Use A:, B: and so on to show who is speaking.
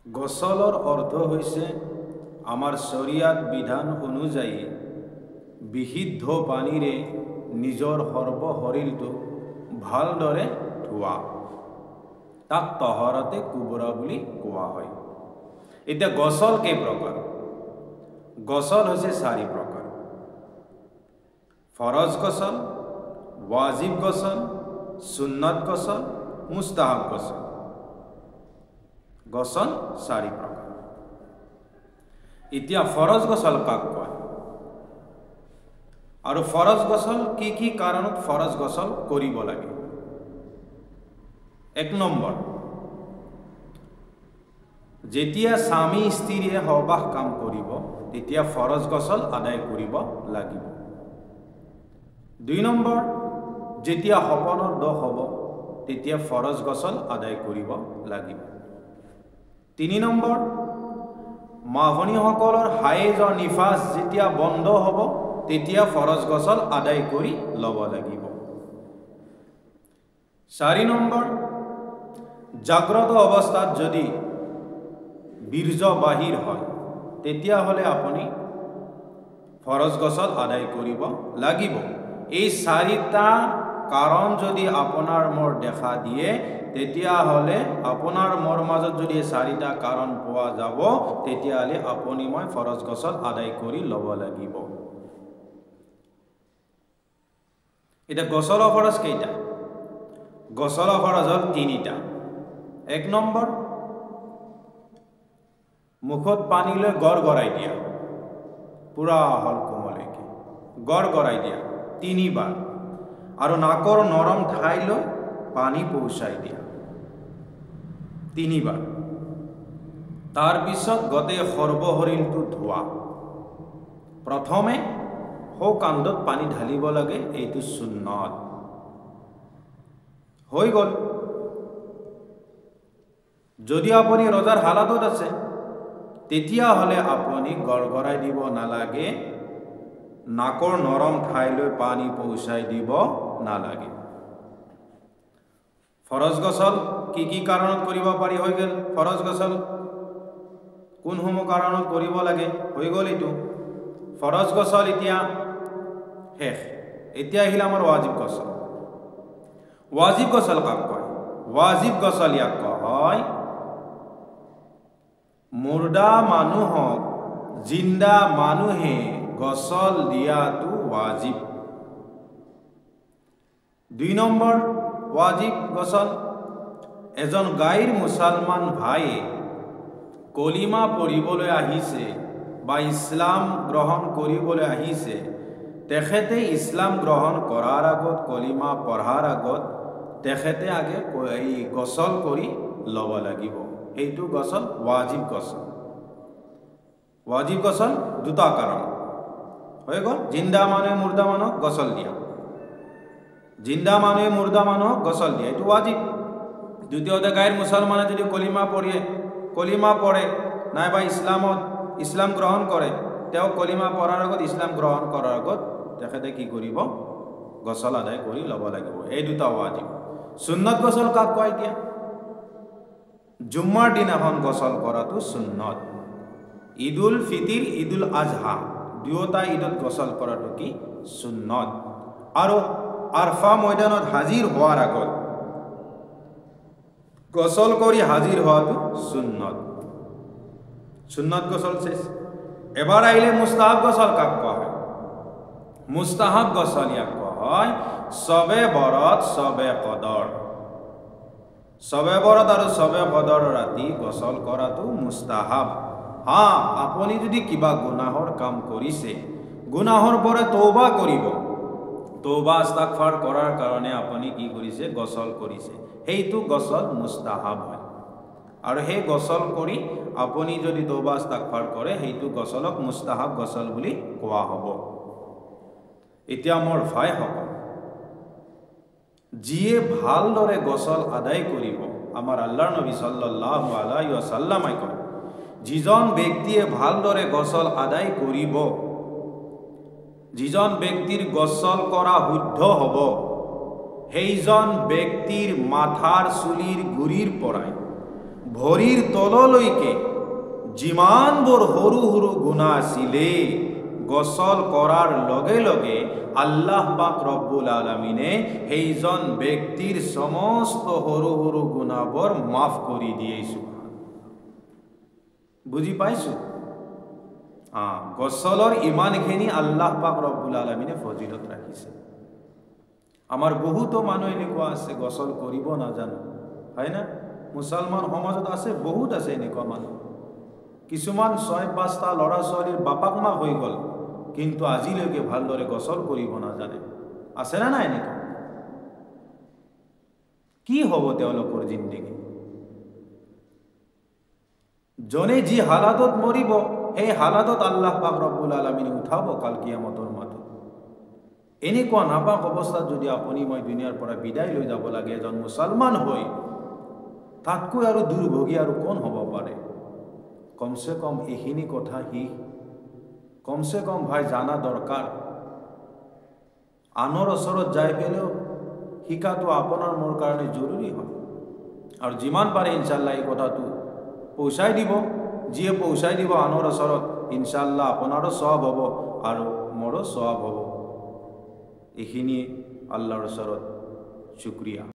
A: গছলৰ অৰ্থ হৈছে আমাৰ শৰীয়ত বিধান অনুযায়ী বিশুদ্ধ পানীৰে নিজৰ সৰ্ব শৰীৰটো ভালদৰে ধোৱা, তাক তহৰতে কুবৰা বুলি কোৱা হয়। এতিয়া গছল কেই প্ৰকাৰ? গছল হৈছে 4 প্ৰকাৰ: ফৰজ গছল, ৱাজিব গছল, সুন্নত গছল, মুস্তাহাব গছল। গছল 4 প্ৰকাৰ। এতিয়া ফৰজ গছল কাক কয় আৰু ফৰজ গছল কি কি কাৰণত ফৰজ গছল কৰিব লাগে? 1 নম্বৰ, যেতিয়া স্বামী স্ত্ৰীয়ে সহবাস কাম কৰিব তেতিয়া ফৰজ গছল আদায় কৰিব লাগিব। 2 নম্বৰ, যেতিয়া সপনৰ দোষ হ'ব তেতিয়া ফৰজ গছল আদায় কৰিব লাগিব। 3 নম্বৰ, মাভনীসকলৰ হাইজ আৰু নিফাস যেতিয়া বন্ধ হ'ব তেতিয়া ফৰজ গছল আদায় কৰি ল'ব লাগিব। 4 নম্বৰ, জাগ্ৰত অৱস্থাত যদি বীৰ্য বাহিৰ হয় তেতিয়াহ'লে আপুনি ফৰজ গছল আদায় কৰিব লাগিব। এই 4টা কাৰণ যদি আপোনাৰ মোৰ দেখা দিয়ে তেতিয়াহ'লে আপোনাৰ মোৰ মাজত যদি 4টা কাৰণ পোৱা যাব তেতিয়াহ'লে আপুনি মই ফৰজ গছল আদায় কৰি ল'ব লাগিব। এটা গছলৰ ফৰজ কেইটা? গছলৰ ফৰজ হ'ল 3টা। 1 নম্বৰ, মুখত পানী লৈ গড়গড়াই দিয়া, পুৰা হল কোমলৈকে গড়গড়াই দিয়া 3 বাৰ, আৰু নাকৰ নৰম ঠাইলৈ পানী পৌঁছাই দিয়া 3 বাৰ। তাৰপিছত গোটেই সৰ্বশৰীৰটো ধোৱা। প্ৰথমে সৌ কান্ধত পানী ঢালিব লাগে, এইটো সুন্নত। হৈ গ'ল। যদি আপুনি ৰোজাৰ হালাতত আছে তেতিয়াহ'লে আপুনি গড়গড়াই দিব নালাগে, নাকৰ নৰম ঠাইলৈ পানী পৌঁছাই দিব নালাগে। ফৰজ গছল কি কি কাৰণত কৰিব পাৰি? হৈ গ'ল ফৰজ গছল। কোনসমূহ কাৰণত কৰিব লাগে? হৈ গ'ল এইটো ফৰজ গছল। এতিয়া শেষ। এতিয়া আহিল আমাৰ ৱাজিব গছল। ৱাজিব গছল কাক কয়? ৱাজিব গছল ইয়াক কয় মুৰ্দা মানুহক জিন্দা মানুহে গছল দিয়াটো ৱাজিব। 2 নম্বৰ ৱাজিব গছল, এজন গাইৰ মুছলমান ভাইয়ে কলিমা পঢ়িবলৈ আহিছে বা ইছলাম গ্ৰহণ কৰিবলৈ আহিছে, তেখেতে ইছলাম গ্ৰহণ কৰাৰ আগত, কলিমা পঢ়াৰ আগত তেখেতে আগে এই গছল কৰি ল'ব লাগিব। এইটো গছল ৱাজিব গছল। ৱাজিব গছল 2টা কাৰণ। হৈ গ'ল। জিন্দা মানুহে মুৰ্দা মানুহক গছল দিয়া, জিন্দা মানুহে মুৰ্দা মানুহক গছল দিয়া, এইটো ৱাজিব। দ্বিতীয়তে গাইৰ মুছলমানে যদি কলিমা পঢ়ে নাইবা ইছলাম গ্ৰহণ কৰে, তেওঁ কলিমা পঢ়াৰ আগত, ইছলাম গ্ৰহণ কৰাৰ আগত তেখেতে কি কৰিব? গছল আদায় কৰি ল'ব লাগিব। এই 2টা ৱাজিব। সুন্নত গছল কাক কয়? এতিয়া জুম্মাৰ দিনাখন গছল কৰাটো সুন্নত। ঈদুল ফিতিৰ, ঈদুল আজহা, 2টা ঈদত গছল কৰাটো কি? সুন্নত। আৰু আৰফা ময়দানত হাজিৰ হোৱাৰ আগত গছল কৰি হাজিৰ হোৱাটো সুন্নত। সুন্নত গছল শেষ। এবাৰ আহিলে মুস্তাহাব গছল কাক কোৱা হয়? মুস্তাহাব গছল ইয়াক কোৱা হয় সবে বৰত, সবে কদৰ। সবে বৰত আৰু সবে কদৰ ৰাতি গছল কৰাটো মুস্তাহাব। আপুনি যদি কিবা গুনাহৰ কাম কৰিছে, গুনাহৰ পৰা তওবা কৰিব, তওবা ইস্তিগফাৰ কৰাৰ কাৰণে আপুনি কি কৰিছে? গছল কৰিছে, সেইটো গছল মুস্তাহাব হয়। আৰু সেই গছল কৰি আপুনি যদি তওবা ইস্তিগফাৰ কৰে সেইটো গছলক মুস্তাহাব গছল বুলি কোৱা হ'ব। এতিয়া মোৰ ভাইসকল, যিয়ে ভালদৰে গছল আদায় কৰিব, আমাৰ আল্লাহৰ নবী সাল্লাল্লাহু আলাইহি ওয়াসাল্লামে কয়, যিজন ব্যক্তিয়ে ভালদৰে গছল আদায় কৰিব, যিজন ব্যক্তিৰ গছল কৰা শুদ্ধ হ'ব, সেইজন ব্যক্তিৰ মাথাৰ চুলিৰ গুৰিৰ পৰাই ভৰিৰ তললৈকে যিমানবোৰ সৰু সৰু গুনাহ আছিলে গছল কৰাৰ লগে লগে আল্লাহ পাক ৰব্বুল আলামিনে সেইজন ব্যক্তিৰ সমস্ত সৰু সৰু গুনাহবোৰ মাফ কৰি দিয়েছো। বুজি পাইছো? গছলৰ ইমানখিনি আল্লাহ পাক ৰব্বুল আলামিনে ফজিলত ৰাখিছে। আমাৰ বহুতো মানুহ এনেকুৱা আছে গছল কৰিব নাজানো, হয় না? মুছলমান সমাজত আছে, বহুত আছে এনেকুৱা মানুহ। কিছুমান ৬-৫টা ল'ৰা ছোৱালীৰ বাপাক মাক হৈ গ'ল, কিন্তু আজিলৈকে ভালদৰে গছল কৰিব নাজানে। আছে না নাই এনেকুৱা? কি হ'ব তেওঁলোকৰ জিন্দগী? জনে যি হালাতত মৰিব সেই হালাতত আল্লাহ পাক ৰব্বুল আলামিনে উঠাব কাল কিয়ামতৰ মাঠত। এনেকুৱা নাপাক অৱস্থাত যদি আপুনি মই দুনিয়াৰ পৰা বিদায় লৈ যাব লাগে এজন মুছলমান হৈ, তাতকৈ আৰু দুৰ্ভোগী আৰু কোন হ'ব পাৰে? কমচে কম এইখিনি কথা কমচে কম ভাই জানা দৰকাৰ। আনৰ ওচৰত যাই পেলেও শিকাটো আপোনাৰ মোৰ কাৰণে জৰুৰী হয়। আৰু যিমান পাৰে ইনশাআল্লাহ এই কথাটো পৌঁছাই দিব। যিয়ে পৌঁছাই দিব আনৰ ওচৰত, ইনশাআল্লাহ আপোনাৰো সওয়াব হ'ব আৰু মোৰো সওয়াব হ'ব। এইখিনিয়ে আল্লাহৰ ওচৰত শুক্ৰিয়া।